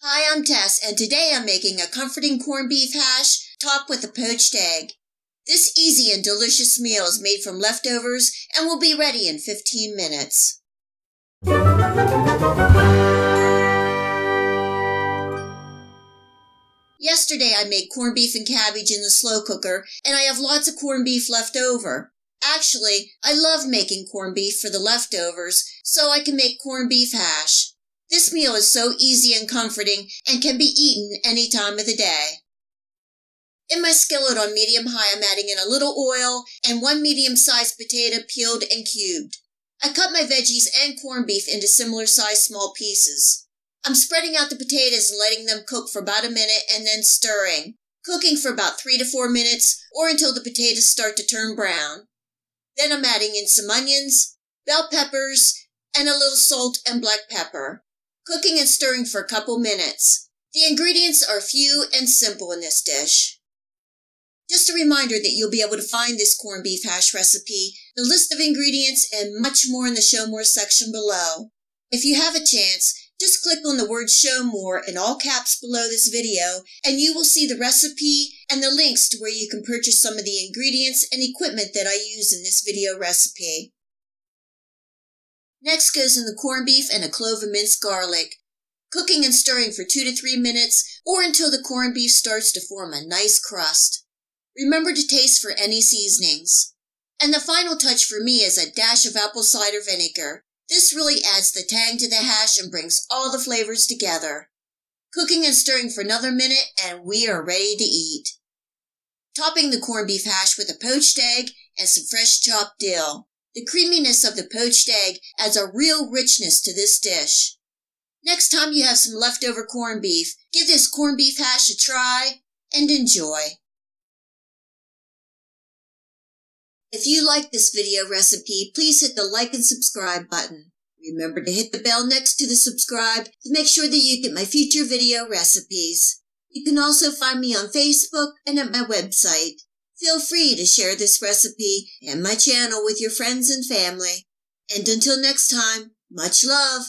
Hi, I'm Tess, and today I'm making a comforting corned beef hash topped with a poached egg. This easy and delicious meal is made from leftovers and will be ready in 15 minutes. Yesterday I made corned beef and cabbage in the slow cooker, and I have lots of corned beef left over. Actually, I love making corned beef for the leftovers, so I can make corned beef hash. This meal is so easy and comforting and can be eaten any time of the day. In my skillet on medium-high, I'm adding in a little oil and one medium-sized potato peeled and cubed. I cut my veggies and corned beef into similar-sized small pieces. I'm spreading out the potatoes and letting them cook for about a minute and then stirring, cooking for about 3 to 4 minutes or until the potatoes start to turn brown. Then I'm adding in some onions, bell peppers, and a little salt and black pepper, cooking and stirring for a couple minutes. The ingredients are few and simple in this dish. Just a reminder that you'll be able to find this corned beef hash recipe, the list of ingredients, and much more in the Show More section below. If you have a chance, just click on the word Show More in all caps below this video, and you will see the recipe and the links to where you can purchase some of the ingredients and equipment that I use in this video recipe. Next goes in the corned beef and a clove of minced garlic, cooking and stirring for 2 to 3 minutes or until the corned beef starts to form a nice crust. Remember to taste for any seasonings. And the final touch for me is a dash of apple cider vinegar. This really adds the tang to the hash and brings all the flavors together. Cooking and stirring for another minute and we are ready to eat. Topping the corned beef hash with a poached egg and some fresh chopped dill. The creaminess of the poached egg adds a real richness to this dish. Next time you have some leftover corned beef, give this corned beef hash a try and enjoy. If you like this video recipe, please hit the like and subscribe button. Remember to hit the bell next to the subscribe to make sure that you get my future video recipes. You can also find me on Facebook and at my website. Feel free to share this recipe and my channel with your friends and family. And until next time, much love!